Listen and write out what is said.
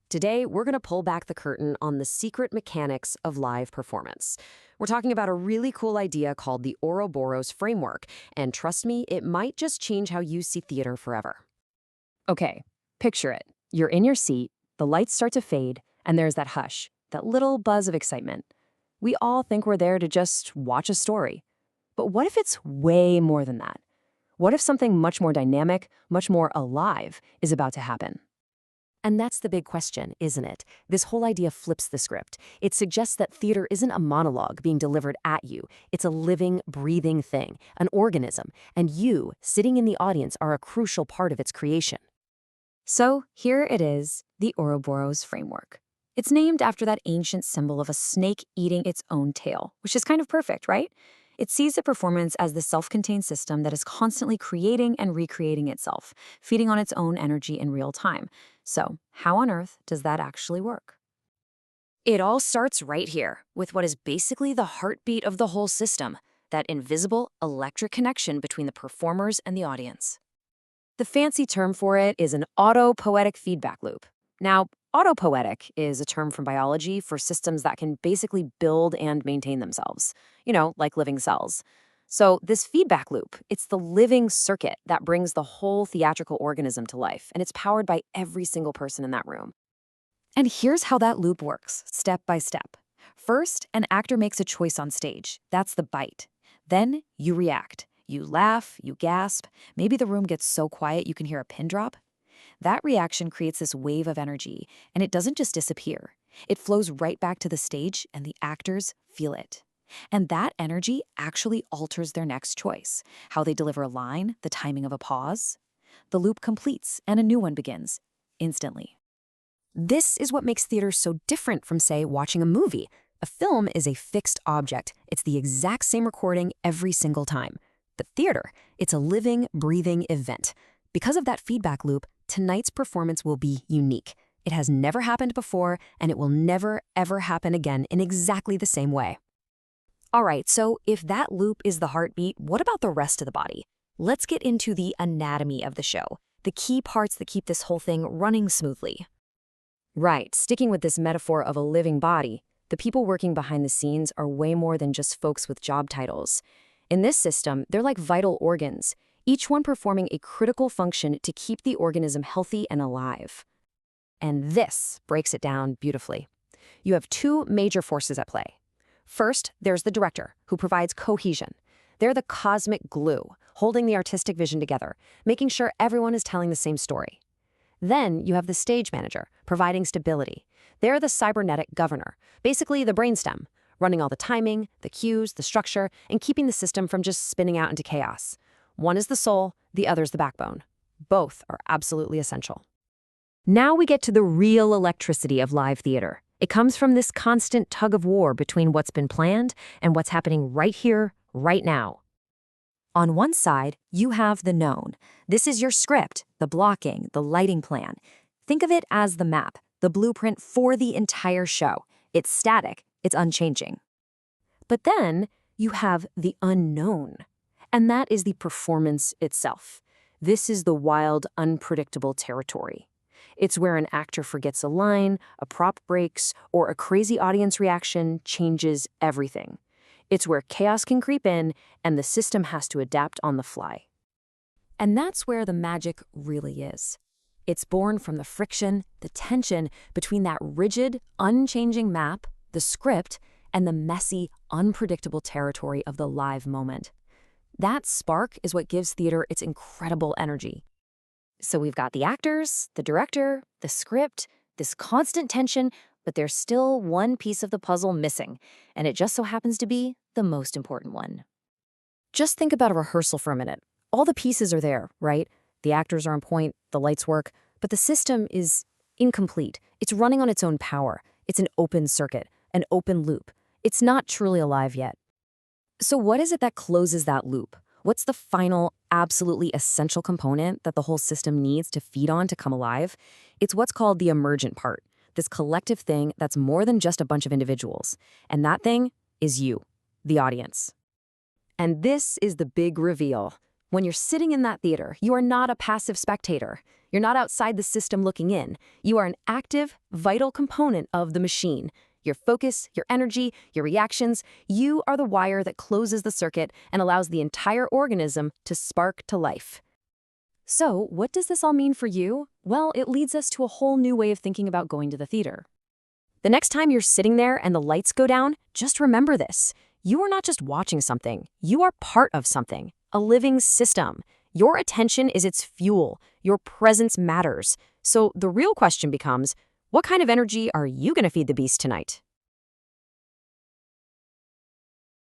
Today, we're going to pull back the curtain on the secret mechanics of live performance. We're talking about a really cool idea called the Ouroboros framework, and trust me, it might just change how you see theater forever. Okay, picture it. You're in your seat, the lights start to fade, and there's that hush, that little buzz of excitement. We all think we're there to just watch a story. But what if it's way more than that? What if something much more dynamic, much more alive is about to happen? And that's the big question, isn't it? This whole idea flips the script. It suggests that theater isn't a monologue being delivered at you. It's a living, breathing thing, an organism, and you, sitting in the audience, are a crucial part of its creation. So here it is, the Ouroboros framework. It's named after that ancient symbol of a snake eating its own tail, which is kind of perfect, right? It sees the performance as the self-contained system that is constantly creating and recreating itself, feeding on its own energy in real time. So, how on earth does that actually work? It all starts right here, with what is basically the heartbeat of the whole system, that invisible electric connection between the performers and the audience. The fancy term for it is an autopoietic feedback loop. Now, autopoietic is a term from biology for systems that can basically build and maintain themselves, like living cells. So this feedback loop, it's the living circuit that brings the whole theatrical organism to life, and it's powered by every single person in that room. And here's how that loop works, step by step. First, an actor makes a choice on stage. That's the bite. Then you react. You laugh, you gasp. Maybe the room gets so quiet you can hear a pin drop. That reaction creates this wave of energy, and it doesn't just disappear. It flows right back to the stage, and the actors feel it. And that energy actually alters their next choice, how they deliver a line, the timing of a pause. The loop completes, and a new one begins, instantly. This is what makes theater so different from, say, watching a movie. A film is a fixed object. It's the exact same recording every single time. But theater, it's a living, breathing event. Because of that feedback loop, tonight's performance will be unique. It has never happened before, and it will never, ever happen again in exactly the same way. All right, so if that loop is the heartbeat, what about the rest of the body? Let's get into the anatomy of the show, the key parts that keep this whole thing running smoothly. Right, sticking with this metaphor of a living body, the people working behind the scenes are way more than just folks with job titles. In this system, they're like vital organs, each one performing a critical function to keep the organism healthy and alive. And this breaks it down beautifully. You have two major forces at play. First, there's the director, who provides cohesion. They're the cosmic glue, holding the artistic vision together, making sure everyone is telling the same story. Then you have the stage manager, providing stability. They're the cybernetic governor, basically the brainstem, running all the timing, the cues, the structure, and keeping the system from just spinning out into chaos. One is the soul, the other's the backbone. Both are absolutely essential. Now we get to the real electricity of live theater. It comes from this constant tug of war between what's been planned and what's happening right here, right now. On one side, you have the known. This is your script, the blocking, the lighting plan. Think of it as the map, the blueprint for the entire show. It's static, it's unchanging. But then you have the unknown, and that is the performance itself. This is the wild, unpredictable territory. It's where an actor forgets a line, a prop breaks, or a crazy audience reaction changes everything. It's where chaos can creep in, and the system has to adapt on the fly. And that's where the magic really is. It's born from the friction, the tension between that rigid, unchanging map, the script, and the messy, unpredictable territory of the live moment. That spark is what gives theater its incredible energy. So we've got the actors, the director, the script, this constant tension, but there's still one piece of the puzzle missing, and it just so happens to be the most important one. Just think about a rehearsal for a minute. All the pieces are there, right? The actors are on point, the lights work, but the system is incomplete. It's running on its own power. It's an open circuit, an open loop. It's not truly alive yet. So what is it that closes that loop? What's the final, absolutely essential component that the whole system needs to feed on to come alive? It's what's called the emergent part, this collective thing that's more than just a bunch of individuals. And that thing is you, the audience. And this is the big reveal. When you're sitting in that theater, you are not a passive spectator. You're not outside the system looking in. You are an active, vital component of the machine. Your focus, your energy, your reactions, you are the wire that closes the circuit and allows the entire organism to spark to life. So, what does this all mean for you? Well, it leads us to a whole new way of thinking about going to the theater. The next time you're sitting there and the lights go down, just remember this. You are not just watching something. You are part of something, a living system. Your attention is its fuel. Your presence matters. So the real question becomes, what kind of energy are you going to feed the beast tonight?